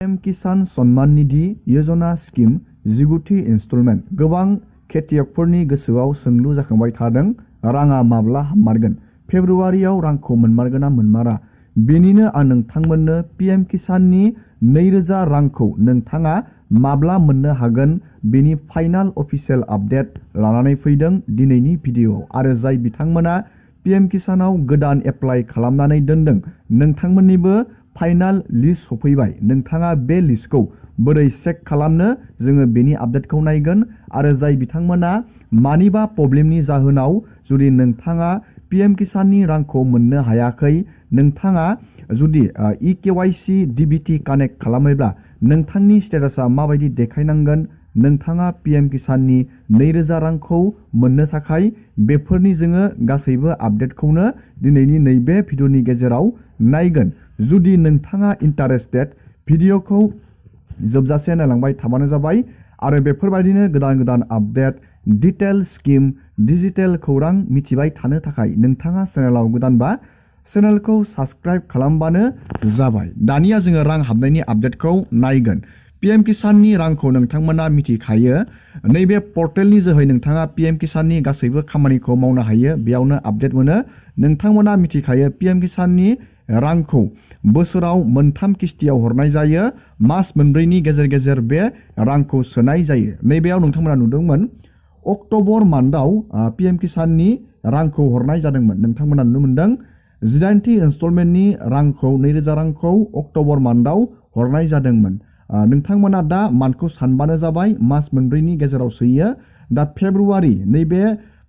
Pmkisan सन्मान निधि योजना scheme 19थि instalment गोबां खेतियकफोरनि गोसोआव सोंलु जाखांबाय थादों। राङा माब्ला हाबमारगोन? फेब्रुवारियाव रांखौ मोनमारगोना मोनमारा? बेनिनो आं नोंथांमोननो पीएम किसाननि 2000 रांखौ नोंथाङा माब्ला मोननो हागोन बेनि फाइनाल अफिसियेल आपडेट लानानै फैदों दिनैनि भिडिअ'आव। आरो जाय बिथांमोना पीएम किसानाव गोदान एप्लाइ खालामनानै दोनदों नोंथांमोननिबो फाइनाल लिस्ट सफैबाय। नोंथाङा बे लिस्टखौ बोरै चेक खालामनो जोङो बेनि आपडेटखौ नायगोन। आरो जाय बिथांमोना मानिबा प्रब्लेमनि जाहोनाव जुदि नोंथाङा पीएम किसाननि रांखौ मोननो हायाखै, नोंथाङा जुदि इकेवाइसि डिबिटि कानेक्ट खालामोब्ला नोंथांनि स्टेटासा माबायदि देखायनांगोन, नोंथाङा पीएम किसाननि 2000 रांखौ मोननो थाखाय बेफोरनि जोङो गासैबो आपडेटखौनो दिनैनि नैबे भिडिअनि गेजेराव नायगोन। जुदि नोंथाङा इन्टारेस्टेड भिडिअखौ जोबजासे नायलांबाय थाबानो जाबाय। आरो बेफोरबायदिनो गोदान गोदान आपडेट, डिटेल स्किम, डिजिटेल खौरां मिथिबाय थानो थाखाय नोंथाङा चेनेलाव गोदानबा चेनेलखौ साबस्क्राइब खालामबानो जाबाय। दानिया जोङो रां हाबनायनि आपडेटखौ नायगोन। पीएम किसाननि रांखौ नोंथांमोना मिथिखायो। नैबे पर्टेलनि जोहै नोंथाङा पीएम किसाननि गासैबो खामानिखौ मावनो हायो। बेयावनो आपडेट मोनो। नोंथांमोना मिथिखायो पीएम किसाननि रांखौ बोसोराव मोनथाम किस्तियाव हरनाय जायो। मास मोनब्रैनि गेजेर गेजेर बे रांखौ सोनाय जायो। नैबेयाव नोंथांमोना नुदोंमोन अक्ट'बर मान्थआव पीएम किसाननि रांखौ हरनाय जादोंमोन। नोंथांमोना नुनो मोनदों 18थि इनस्टलमेन्टनि रांखौ 2000 रांखौ अक्ट'बर मान्थआव हरनाय जादोंमोन। नोंथांमोना दा मान्थखौ सानबानो जाबाय, मास मोनब्रैनि गेजेराव सोयो। दा फेब्रुवारि नैबे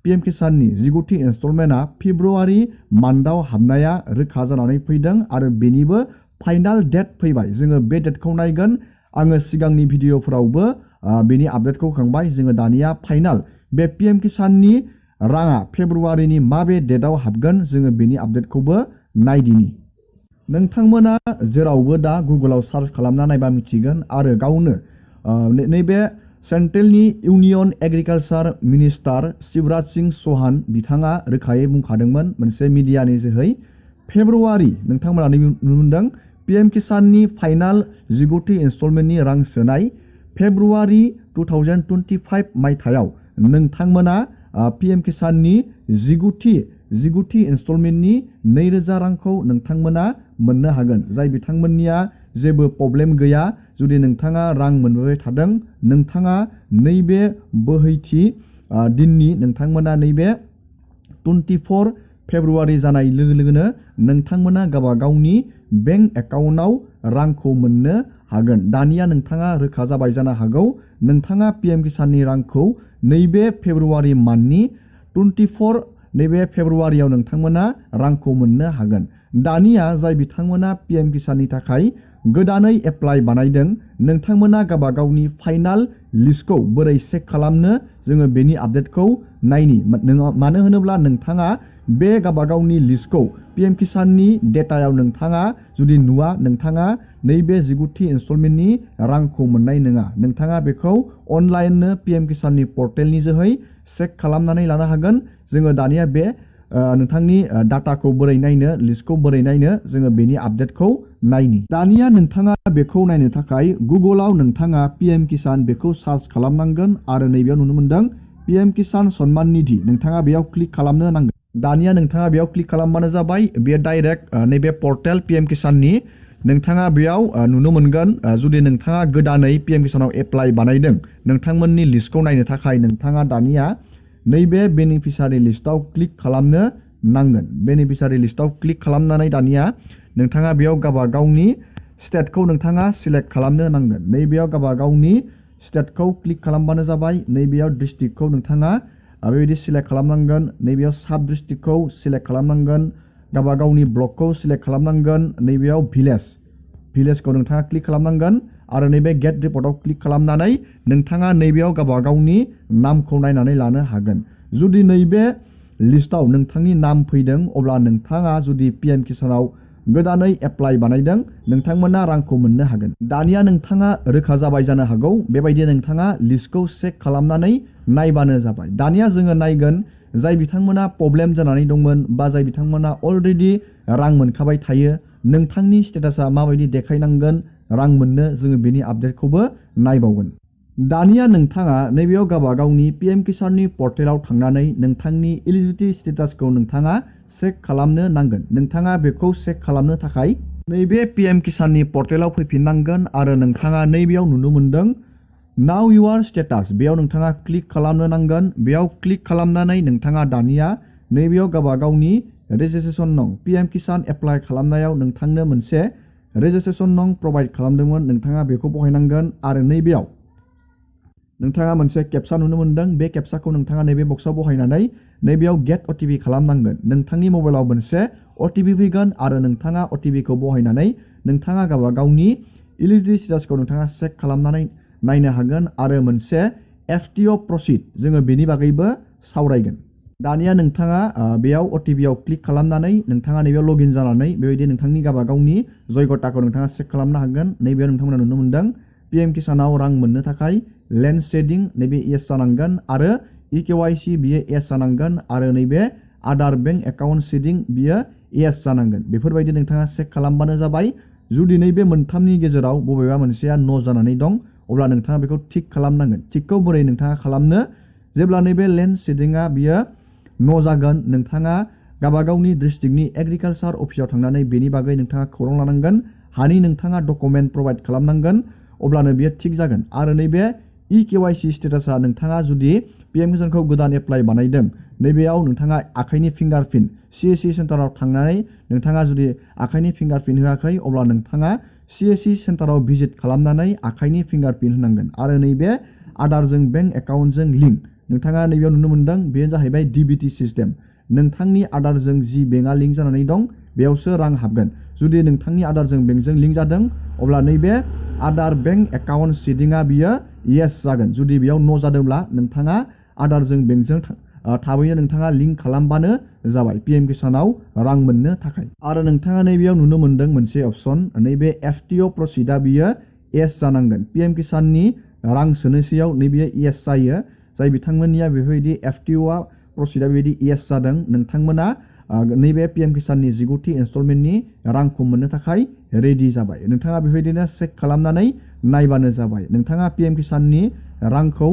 पीएम किसाननि 19थि इनस्टलमेन्टआ फेब्रुवारि मान्थआव हाबनाया रोखा जानानै फैदों आरो बेनिबो फाइनाल डेट फैबाय। जोङो बे डेटखौ नायगोन। आङो सिगांनि भिडिअफोरावबो बेनि आपडेटखौ होखांबाय। जोङो दानिया फाइनाल बे पीएम किसाननि राङा फेब्रुवारिनि माबे डेटआव हाबगोन जोङो बेनि आपडेटखौबो नायदिनि। नोंथांमोना जेरावबो दा गुगोलाव सार्च खालामना नायबा मिथिगोन। आरो गावनो नैबे सेन्ट्रेलनि union agriculture minister Shivraj Singh Chouhan बिथाङा रोखायै बुंखादोंमोन मोनसे मिडियानि जोहै फेब्रुवारि, नोंथांमोना नुनो मोनदों पीएम किसाननि फाइनाल 19थि इनस्टलमेन्टनि रां सोनाय फेब्रुवारि 2025 मायथाइयाव नोंथांमोना पीएम किसाननि 19थि इनस्टलमेन्टनि 2000 रांखौ नोंथांमोना मोननो हागोन। जाय बिथांमोननिया जेबो प्रब्लेम गैया, जुदि नोंथाङा रां मोनबाय थादों, नोंथाङा नैबे बोहैथि दिननि नोंथांमोना नैबे 24 फेब्रुवारि जानाय लोगो लोगोनो नोंथांमोना गावबा गावनि बेंक एकाउन्टआव रांखौ मोननो हागोन। दानिया नोंथाङा रोखा जाबाय जानो हागौ नोंथाङा पीएम किसाननि रांखौ नैबे फेब्रुवारि मान्थनि 24 नैबे फेब्रुवारियाव नोंथांमोना रांखौ मोननो हागोन। दानिया जाय बिथांमोना पीएम किसाननि थाखाय गोदानै एप्लाइ बानायदों नोंथांमोना गावबा गावनि फाइनाल लिस्टखौ बोरै चेक खालामनो जोङो बेनि आपडेटखौ नायनि। मानो होनोब्ला नोंथाङा बे गावबा गावनि लिस्टखौ पीएम किसाननि डेटायाव नोंथाङा जुदि नुवा, नोंथाङा नैबे 19थि इनस्टलमेन्टनि रांखौ मोननाय नङा। नोंथाङा बेखौ अनलाइननो पीएम किसाननि पर्टेलनि जोहै चेक खालामनानै लानो हागोन। जोङो दानिया बे नोंथांनि डाटाखौ बोरै नायनो, लिस्टखौ बोरै नायनो जोङो बेनि आपडेटखौ नायनि। दानिया नोंथाङा बेखौ नायनो थाखाय गुगोलाव नोंथाङा पीएम किसान बेखौ सार्च खालामनांगोन। आरो नैबेयाव नुनो मोनदों पीएम किसान सन्मान निधि, नोंथाङा बेयाव क्लिक खालामनो नांगोन। दानिया नोंथाङा बेयाव क्लिक खालामबानो जाबाय। बेयो डाइरेक्ट नैबे पर्टेल पीएम किसाननि नोंथाङा बेयाव नुनो मोनगोन। जुदि नोंथाङा गोदानै पीएम किसानाव एप्लाइ बानायदों नोंथांमोननि लिस्टखौ नायनो थाखाय नोंथाङा दानिया नैबे बेनिफिसारि लिस्टआव क्लिक खालामनो नांगोन। बेनिफिसारि लिस्टआव क्लिक खालामनानै दानिया नोंथाङा बेयाव गावबा गावनि स्टेटखौ नोंथाङा सिलेक्ट खालामनो नांगोन। नैबेयाव गावबा गावनि स्टेटखौ क्लिक खालामबानो जाबाय। नैबेयाव डिस्ट्रिक्टखौ नोंथाङा बेबायदि सिलेक्ट खालामनांगोन। नैबेयाव साब डिस्ट्रिक्टखौ सिलेक्ट खालामनांगोन। गावबा गावनि ब्लकखौ सिलेक्ट खालामनांगोन। नैबेयाव भिलेजखौ नोंथाङा क्लिक खालामनांगोन। आरो नैबे गेट रिपर्टआव क्लिक खालामनानै नोंथाङा नैबेयाव गावबा गावनि नामखौ नायनानै लानो हागोन। जुदि नैबे लिस्टआव नोंथांनि नाम फैदों अब्ला नोंथाङा जुदि पीएम किसानाव गोदानै एप्लाइ बानायदों नोंथांमोना रांखौ मोननो हागोन। दानिया नोंथाङा रोखा जाबाय जानो हागौ। बेबायदि नोंथाङा लिस्टखौ चेक खालामनानै नायबानो जाबाय। दानिया जोङो नायगोन जाय बिथांमोना प्रब्लेम जानानै दंमोन बा जाय बिथांमोना अलरेडि रां मोनखाबाय थायो, नोंथांनि स्टेटासा माबायदि देखायनांगोन रां मोननो जोङो बेनि आपडेटखौबो नायबावगोन। दानिया नोंथाङा नैबेयाव गावबा गावनि पिएम किसाननि पर्टेलाव थांनानै नोंथांनि एलिजिबिलिटि स्टेटासखौ नोंथाङा चेक खालामनो नांगोन। नोंथाङा बेखौ चेक खालामनो थाखाय नैबे पिएम किसाननि पर्टेलाव फैफिननांगोन आरो नोंथाङा नैबेयाव नुनो मोनदों नाउ इउर स्टेटास, बेयाव नोंथाङा क्लिक खालामनो नांगोन। बेयाव क्लिक खालामनानै नोंथाङा दानिया नैबेयाव गावबा गावनि रेजिस्ट्रेसन नं पिएम किसान एप्लाइ खालामनायाव नोंथांनो मोनसे रेजिस्ट्रेसन नं प्रभाइड खालामदोंमोन, नोंथाङा बेखौ बहायनांगोन आरो नैबेयाव नोंथाङा मोनसे केपसा नुनो मोनदों। बे केपसाखौ नोंथाङा नैबे बक्सआव बहायनानै नैबेयाव गेट अटिपि खालामनांगोन। नोंथांनि मबाइलाव मोनसे अटिपि फैगोन आरो नोंथाङा अटिपिखौ बहायनानै नोंथाङा गावबा गावनि एलिजिबिलिटि स्टेटासखौ नोंथाङा चेक खालामनानै नायनो हागोन आरो मोनसे FTO प्रसिड जोङो बेनि बागैबो सावरायगोन। दानिया नोंथाङा बेयाव अटिपिआव क्लिक खालामनानै नोंथाङा नैबेयाव लगइन जानानै बेबायदि नोंथांनि गावबा गावनि जयगताखौ नोंथाङा चेक खालामनो हागोन। नैबेयाव नोंथांमोना नुनो मोनदों पिएम किसानाव रां मोननो थाखाय लेन्ड शेडिं नैबे येस जानांगोन आरो EKYC बियो येस जानांगोन आरो नैबे आधार बेंक एकाउन्ट शेडिं बियो येस जानांगोन। बेफोरबायदि नोंथाङा चेक खालामबानो जाबाय। जुदि नैबे मोनथामनि गेजेराव बबेबा मोनसेया न' जानानै दं अब्ला नोंथाङा बेखौ थिक खालामनांगोन। थिकखौ बोरै नोंथाङा खालामनो, जेब्ला नैबे लेन्ड शेडिंआ बियो न' जागोन नोंथाङा गावबा गावनि डिस्ट्रिक्टनि एग्रिकालसार अफिसाव थांनानै बेनि बागै नोंथाङा खौरां लानांगोन। हानि नोंथाङा डकुमेन्ट प्रभाइड खालामनांगोन, अब्लानो बियो थिक जागोन। आरो नैबे EKYC स्टेटासा नोंथाङा जुदि पिएम किसानखौ गोदान एप्लाइ बानायदों, नैबेयाव नोंथाङा आखाइनि फिंगारप्रिन्ट CSC सेन्टाराव थांनानै नोंथाङा जुदि आखाइनि फिंगारप्रिन्ट होआखै अब्ला नोंथाङा CSC सेन्टाराव भिजिट खालामनानै आखाइनि फिंगारप्रिन्ट होनांगोन। आरो नैबे आधारजों बेंक एकाउन्टजों लिंक नोंथाङा नैबेयाव नुनो मोनदों, बेयो जाहैबाय DBT सिस्टेम। नोंथांनि आधारजों जि बेंकआ लिंक जानानै दं बेयावसो रां हाबगोन। जुदि नोंथांनि आधारजों बेंकजों लिंक जादों अब्ला नैबे आधार बेंक एकाउन्ट शेडिंआ बियो येस जागोन। जुदि बेयाव न' जादोंब्ला नोंथाङा आधारजों बेंकजों थाबैनो नोंथाङा लिंक खालामबानो जाबाय पिएम किसानाव रां मोननो थाखाय। आरो नोंथाङा नैबेयाव नुनो मोनदों मोनसे अप्शन, नैबे FTO प्रसिडआ बियो येस जानांगोन। पिएम किसाननि रां सोनोसैयाव नैबे येस जायो। जाय बिथांमोननिया बेफोरबायदि FTO प्रसिडआ बेबायदि येस जादों, नोंथांमोना नैबे पिएम किसाननि 19थि इनस्टलमेन्टनि रांखौ मोननो थाखाय रेडि जाबाय। नोंथाङा बेबायदिनो चेक खालामनानै नायबानो जाबाय। नोंथाङा पिएम किसाननि रांखौ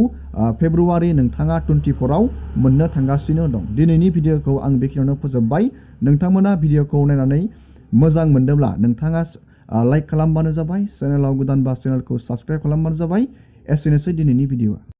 फेब्रुवारि नोंथाङा 24आव मोननो थांगासिनो दं। दिनैनि भिडिअखौ आं बेखिनियावनो फोजोबबाय। नोंथांमोना भिडिअखौ नायनानै मोजां मोनदोंब्ला नोंथाङा लाइक खालामबानो जाबाय। चेनेलाव गोदानबा चेनेलखौ साबस्क्राइब खालामबानो जाबाय। एसेनोसै दिनैनि भिडिअआ।